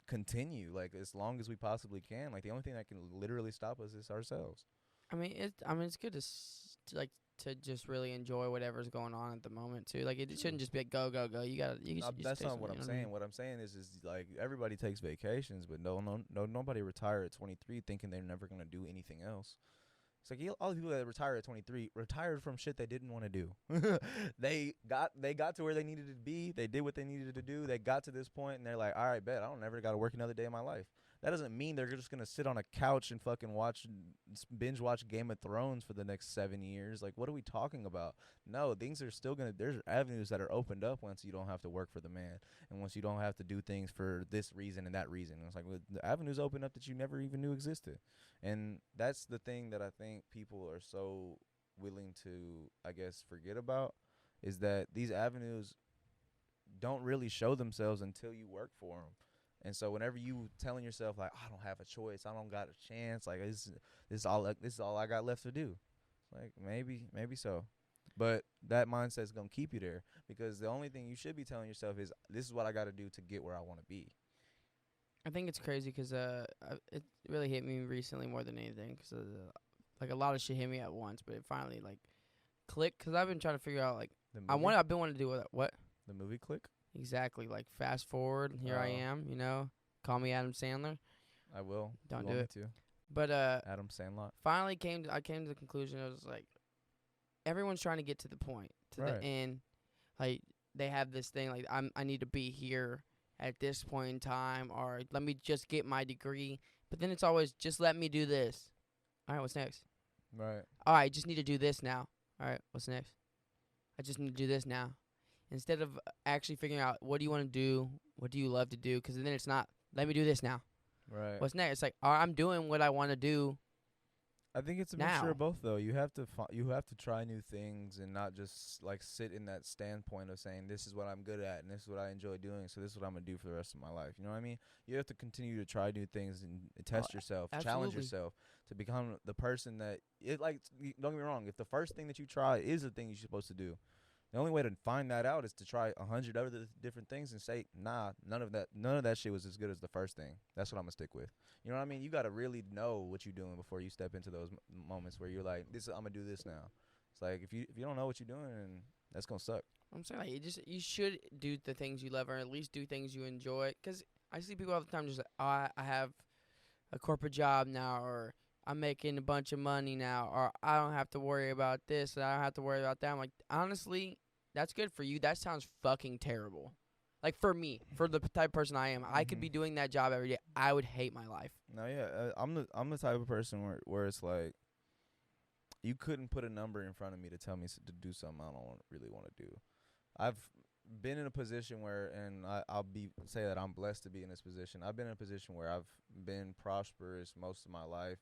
continue. Like as long as we possibly can. Like the only thing that can literally stop us is ourselves. I mean, it's good to just really enjoy whatever's going on at the moment too. Like it shouldn't just be like go go go. You gotta. That's not what I'm saying. What I'm saying is like everybody takes vacations, but nobody retire at 23 thinking they're never gonna do anything else. It's like all the people that retire at 23 retired from shit they didn't want to do. they got to where they needed to be. They did what they needed to do. They got to this point, and they're like, all right, bet I don't never got to work another day in my life. That doesn't mean they're just gonna sit on a couch and fucking binge watch Game of Thrones for the next 7 years. Like, what are we talking about? No, things are still gonna. There's avenues that are opened up once you don't have to work for the man, and once you don't have to do things for this reason and that reason. It's like the avenues open up that you never even knew existed, and that's the thing that I think people are so willing to, I guess, forget about, is that these avenues don't really show themselves until you work for them. And so whenever you telling yourself like, I don't have a choice, I don't got a chance, like this is all I got left to do. Like maybe so, but that mindset's gonna keep you there, because the only thing you should be telling yourself is this is what I got to do to get where I want to be. I think it's crazy 'cause it really hit me recently more than anything 'cause like a lot of shit hit me at once, but it finally like clicked 'cause I've been trying to figure out like The movie, I've been wanting to do what the movie Click. exactly, like fast forward and here I Oh. am, call me Adam Sandler, I will. Don't You do want it. me to? but Adam Sandlot. finally I came to the conclusion. It was like everyone's trying to get to the point, to Right. the end. Like they have this thing like I need to be here at this point in time, or let me just get my degree. But then it's always just let me do this. All right, what's next? Right. All right, just need to do this now. All right, what's next? I just need to do this now. Instead of actually figuring out what do you want to do, what do you love to do, 'cause then it's not let me do this now. Right. What's next? It's like, all right, I'm doing what I want to do. I think it's a now? mixture of both, though. You have to try new things and not just like sit in that standpoint of saying this is what I'm good at and this is what I enjoy doing, so this is what I'm gonna do for the rest of my life. You know what I mean? You have to continue to try new things and test yourself, challenge absolutely. yourself to become the person that it. Like, don't get me wrong. If the first thing that you try is the thing you're supposed to do, the only way to find that out is to try 100 other different things and say, nah, none of that shit was as good as the first thing. That's what I'm gonna stick with. You know what I mean? You gotta really know what you're doing before you step into those moments where you're like, I'm gonna do this now. It's like if you don't know what you're doing, then that's gonna suck. I'm saying like you should do the things you love, or at least do things you enjoy. 'Cause I see people all the time just like, oh, I have a corporate job now, or I'm making a bunch of money now, or I don't have to worry about this, and I don't have to worry about that. I'm like, honestly, that's good for you. That sounds fucking terrible. Like for me, for the type of person I am, I could be Mhm. doing that job every day. I would hate my life. No, yeah, I'm the type of person where it's like, you couldn't put a number in front of me to tell me to do something I don't really want to do. I've been in a position where, and I'll say that I'm blessed to be in this position. I've been in a position where I've been prosperous most of my life,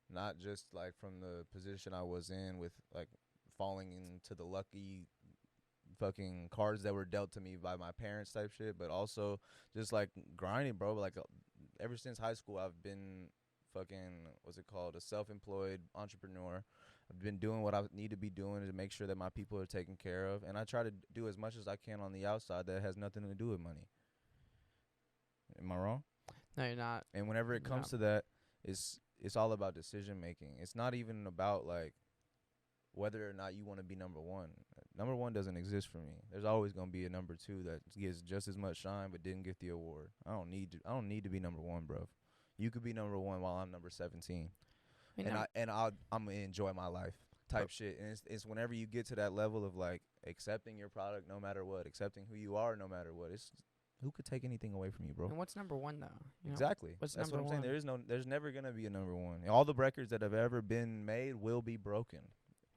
not just like from the position I was in with like falling into the lucky fucking cards that were dealt to me by my parents type shit, but also just like grinding, bro. Like ever since high school, I've been fucking what's it called, a self-employed entrepreneur. I've been doing what I need to be doing to make sure that my people are taken care of, and I try to do as much as I can on the outside that has nothing to do with money. Am I wrong? No, you're not. And whenever it comes to that, it's all about decision making. It's not even about like whether or not you want to be number one. Number one doesn't exist for me. There's always gonna be a number two that gets just as much shine but didn't get the award. I don't need to be number one, bro. You could be number one while I'm number 17. I'm gonna enjoy my life type shit. And it's whenever you get to that level of like accepting your product no matter what, accepting who you are no matter what. It's who could take anything away from you, bro? And what's number one though? Exactly. What's That's number what I'm saying. one? There's never gonna be a number one. All the records that have ever been made will be broken.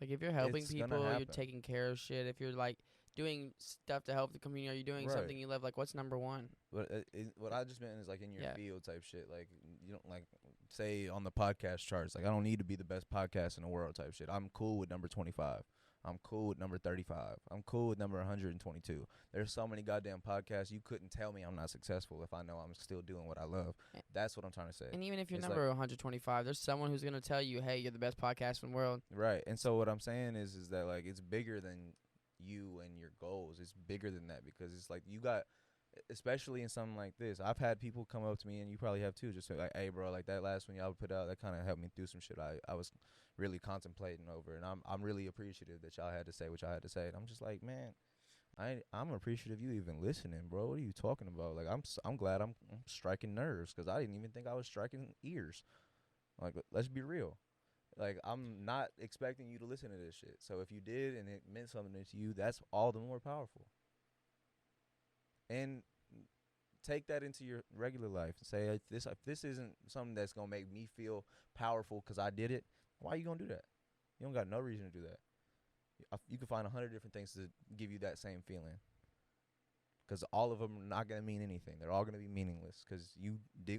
Like if you're helping It's gonna people, you're happen. taking care of shit. If you're like doing stuff to help the community, are you doing Right. something you love? Like what's number one? But what I just meant is like in your Yeah. field type shit. Like you don't like say on the podcast charts. Like I don't need to be the best podcast in the world type shit. I'm cool with number 25. I'm cool with number 35. I'm cool with number 122. There's so many goddamn podcasts. You couldn't tell me I'm not successful if I know I'm still doing what I love. That's what I'm trying to say. And even if you're It's number 125, there's someone who's gonna tell you, "Hey, you're the best podcast in the world." Right. And so what I'm saying is that like it's bigger than you and your goals. It's bigger than that because it's like you got, especially in something like this. I've had people come up to me, and you probably have too, just say like, "Hey, bro, like that last one y'all put out, that kind of helped me through some shit I was really contemplating over, and I'm really appreciative that y'all had to say what y'all had to say." And I'm just like, man, I'm appreciative you even listening, bro. What are you talking about? Like I'm glad I'm striking nerves because I didn't even think I was striking ears. Like let's be real. Like I'm not expecting you to listen to this shit. So if you did and it meant something to you, that's all the more powerful. And take that into your regular life and say if this isn't something that's gonna make me feel powerful because I did it, why are you gonna do that? You don't got no reason to do that. You can find 100 different things to give you that same feeling. Because all of them are not gonna mean anything. They're all gonna be meaningless. Because you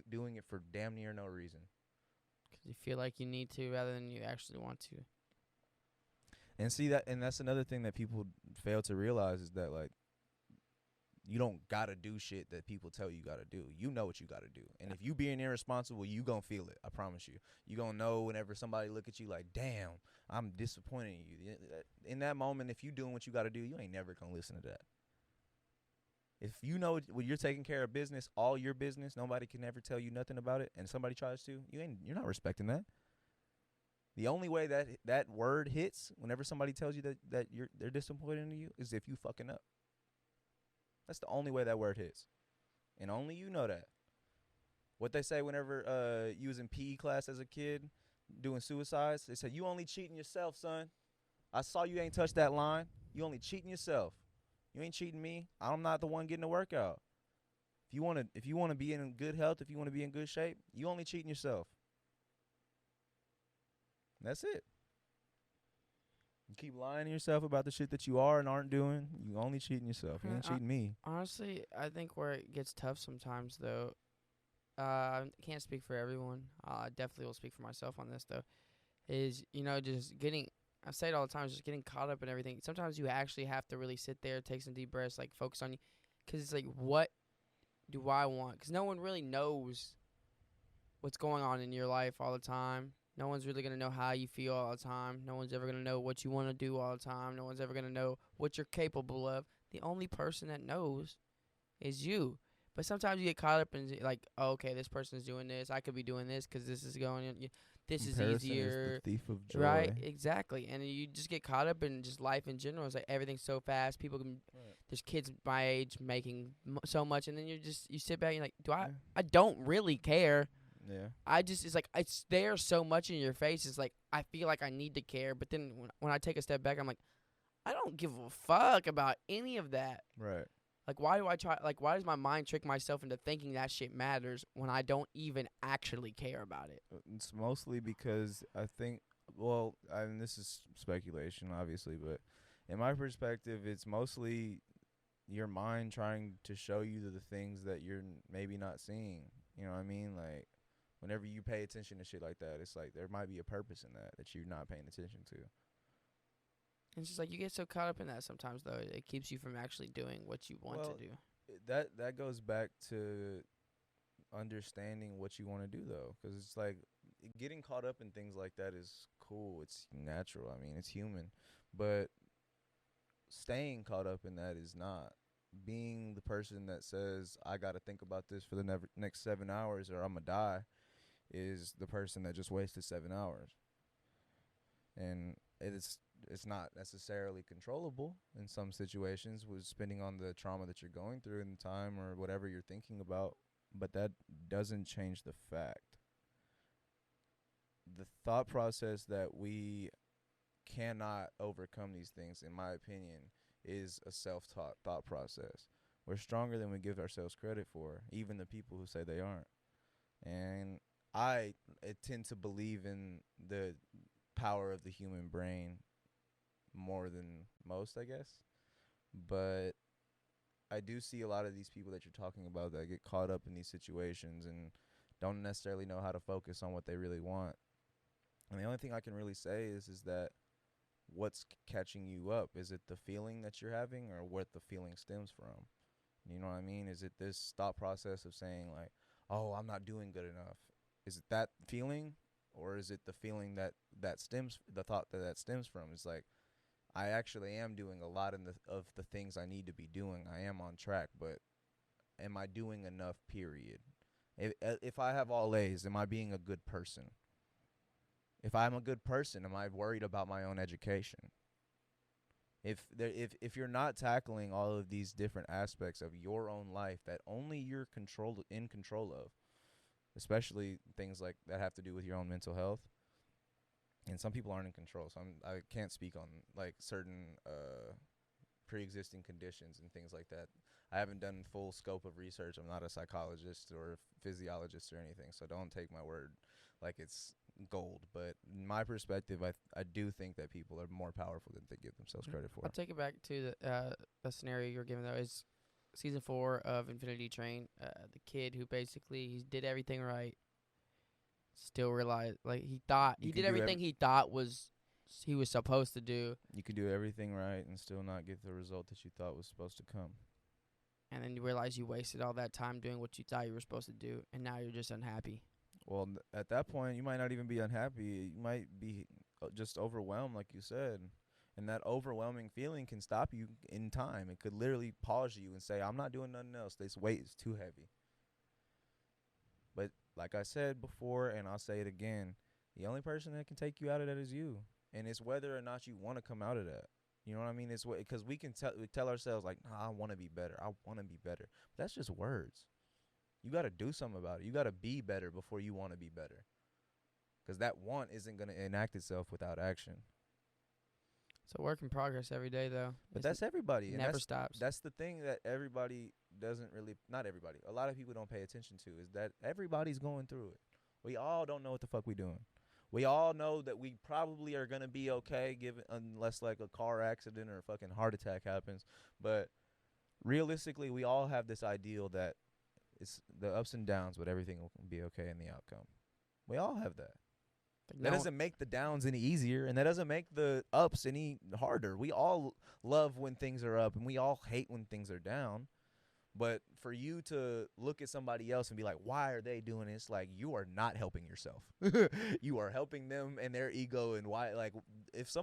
doing it for damn near no reason. Because you feel like you need to rather than you actually want to. And see that's another thing that people fail to realize is that like you don't gotta do shit that people tell you gotta do. You know what you gotta do. And if you being irresponsible, you gonna feel it. I promise you. You gonna know whenever somebody look at you like, damn, I'm disappointed in you. In that moment, if you doing what you gotta do, you ain't never gonna listen to that. If you know when you're taking care of business, all your business, nobody can ever tell you nothing about it, and somebody tries to, you're not respecting that. The only way that word hits whenever somebody tells you that they're disappointed in you is if you fucking up. That's the only way that word hits. And only you know that. What they say whenever you was in PE class as a kid doing suicides, they said, you only cheating yourself, son. I saw you ain't touched that line. You only cheating yourself. You ain't cheating me. I'm not the one getting the workout. If you wanna be in good health, if you want to be in good shape, you only cheating yourself. That's it. You keep lying to yourself about the shit that you are and aren't doing, you only cheating yourself. You ain't cheating me. Honestly, I think where it gets tough sometimes, though, I can't speak for everyone. I definitely will speak for myself on this, though, is, just getting, I say it all the time, just getting caught up in everything. Sometimes you actually have to really sit there, take some deep breaths, like, focus on you. Because it's like, what do I want? Because no one really knows what's going on in your life all the time. No one's really going to know how you feel all the time. No one's ever going to know what you want to do all the time. No one's ever going to know what you're capable of. The only person that knows is you. But sometimes you get caught up in, like, oh, okay, this person's doing this. I could be doing this because this is going in. This Comparison is easier. is the thief of joy. Right? Exactly. And you just get caught up in just life in general. It's like everything's so fast. People can, there's kids my age making so much. And then you sit back and you're like, I don't really care. Yeah. It's like, it's there so much in your face. It's like, I feel like I need to care. But then when I take a step back, I'm like, I don't give a fuck about any of that. Right. Like, why does my mind trick myself into thinking that shit matters when I don't even actually care about it? It's mostly because I think, well, and this is speculation, obviously, but in my perspective, it's mostly your mind trying to show you the things that you're maybe not seeing. You know what I mean? Like, whenever you pay attention to shit like that, it's like there might be a purpose in that you're not paying attention to. It's just like you get so caught up in that sometimes, though. It keeps you from actually doing what you want to do. That goes back to understanding what you want to do, though, because it's like getting caught up in things like that is cool. It's natural. I mean, it's human. But staying caught up in that is not. Being the person that says, I got to think about this for the next 7 hours or I'm going to die, is the person that just wasted 7 hours. And it's not necessarily controllable in some situations with spending on the trauma that you're going through in the time or whatever you're thinking about, but that doesn't change the fact the thought process that we cannot overcome these things, in my opinion, is a self-taught thought process. We're stronger than we give ourselves credit for, even the people who say they aren't. And I tend to believe in the power of the human brain more than most, I guess. But I do see a lot of these people that you're talking about that get caught up in these situations and don't necessarily know how to focus on what they really want. And the only thing I can really say is that what's catching you up? Is it the feeling that you're having, or what the feeling stems from? You know what I mean? Is it this thought process of saying like, "Oh, I'm not doing good enough"? Is it that feeling, or is it the feeling that stems the thought that stems from? It's like, I actually am doing a lot of the things I need to be doing. I am on track, but am I doing enough? Period. If I have all A's, am I being a good person? If I'm a good person, am I worried about my own education? If you're not tackling all of these different aspects of your own life that only you're in control of, especially things like that have to do with your own mental health, and some people aren't in control, so I can't speak on like certain pre-existing conditions and things like that. I haven't done full scope of research. I'm not a psychologist or a physiologist or anything, so don't take my word like it's gold. But in my perspective, I do think that people are more powerful than they give themselves credit for. I'll take it back to the scenario you're giving though. Is season 4 of Infinity Train, the kid who basically he did everything right, still realized like he thought he did everything he thought he was supposed to do, You could do everything right and still not get the result that you thought was supposed to come. and then you realize you wasted all that time doing what you thought you were supposed to do, and now you're just unhappy. Well, at that point, you might not even be unhappy. You might be just overwhelmed, like you said. And that overwhelming feeling can stop you in time. It could literally pause you and say, I'm not doing nothing else. This weight is too heavy. But like I said before, and I'll say it again, the only person that can take you out of that is you. And it's whether or not you want to come out of that. You know what I mean? It's because we can tell ourselves, like, nah, I want to be better. I want to be better. But that's just words. You got to do something about it. You got to be better before you want to be better. Because that want isn't going to enact itself without action. It's a work in progress every day, though. But that's everybody. It never stops. That's the thing that everybody doesn't really, not everybody, a lot of people don't pay attention to, is that everybody's going through it. We all don't know what the fuck we doing. We all know that we probably are going to be okay unless like a car accident or a fucking heart attack happens. But realistically, we all have this ideal that it's the ups and downs, but everything will be okay in the outcome. We all have that. That doesn't make the downs any easier, and that doesn't make the ups any harder. We all love when things are up, and we all hate when things are down. But for you to look at somebody else and be like, why are they doing this? Like, you are not helping yourself. You are helping them and their ego. And why, like, if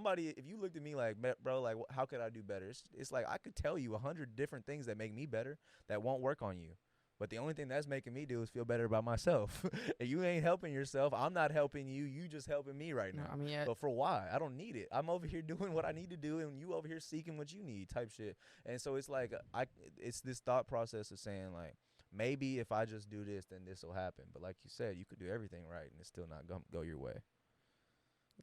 you looked at me like, bro, like, how could I do better? It's like I could tell you 100 different things that make me better that won't work on you. But the only thing that's making me do is feel better about myself. And you ain't helping yourself. I'm not helping you. You just helping me right now. I mean, yeah. But for why? I don't need it. I'm over here doing what I need to do, and you over here seeking what you need type shit. And so it's like it's this thought process of saying, like, maybe if I just do this, then this will happen. But like you said, you could do everything right, and it's still not go your way.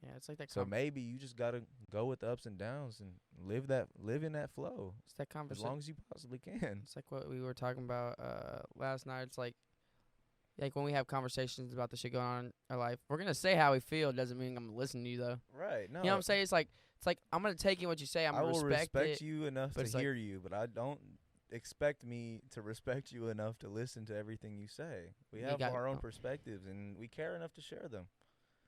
Yeah, it's like that. So maybe you just gotta go with the ups and downs and live in that flow. It's that conversation. As long as you possibly can. It's like what we were talking about last night. It's like when we have conversations about the shit going on in our life, we're gonna say how we feel. Doesn't mean I'm gonna listen to you though. Right. No. You know what I'm saying? It's like I'm gonna take in what you say. I will respect you enough to hear you, but I don't expect me to respect you enough to listen to everything you say. We have our own perspectives, and we care enough to share them.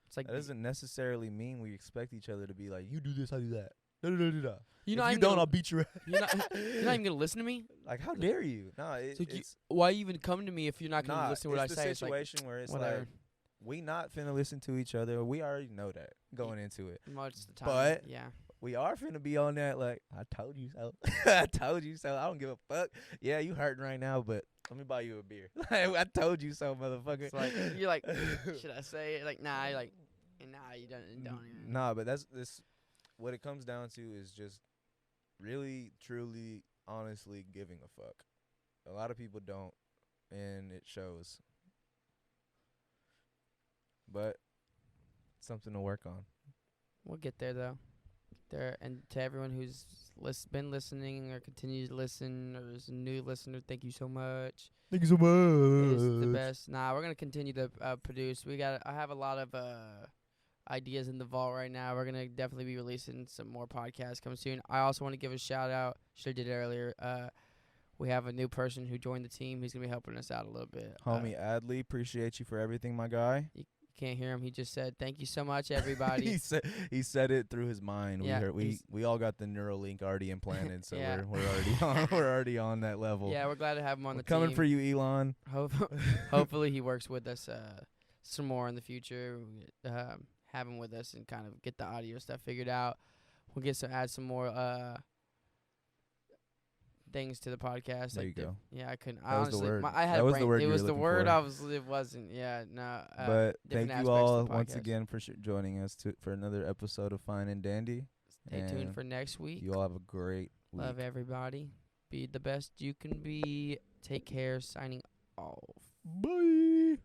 It's like that doesn't necessarily mean we expect each other to be like, you do this, I do that. You don't, I'll beat your ass. You're not even gonna listen to me. Like, how dare you? No, why even come to me if you're not gonna listen to what I say? It's the situation where it's whatever. Like, we not finna listen to each other. We already know that going into it. Most of the time, but yeah, we are finna be on that. Like, I told you so. I told you so. I don't give a fuck. Yeah, you hurting right now, but let me buy you a beer. I told you so, motherfucker. It's like you're like, should I say it? Like, nah. You're like, nah, you don't even. Nah, but that's this. What it comes down to is just really, truly, honestly giving a fuck. A lot of people don't, and it shows. But something to work on. We'll get there though. There, and to everyone who's been listening or continues to listen or is a new listener, thank you so much. Thank you so much. It's the best. Nah, we're gonna continue to produce. I have a lot of ideas in the vault right now. We're gonna definitely be releasing some more podcasts coming soon. I also want to give a shout out. Should have did it earlier. We have a new person who joined the team. He's gonna be helping us out a little bit. Homie Adley, appreciate you for everything, my guy. You can't hear him. He just said, "Thank you so much, everybody." he said it through his mind. Yeah, We all got the Neuralink already implanted, so Yeah. we're already on that level. Yeah, we're glad to have him on the Coming team. for you, Elon. Hopefully he works with us some more in the future. Have him with us and kind of get the audio stuff figured out. We'll add some more things to the podcast. There you go. Yeah, I couldn't. That was the honestly, word. I had That a was brain. the word It you was were the looking word. for. It wasn't. Yeah, no. But different thank aspects you of all the once podcast. again for joining us for another episode of Fine and Dandy. Stay tuned and for next week. You all have a great week. Love everybody. Be the best you can be. Take care. Signing off. Bye.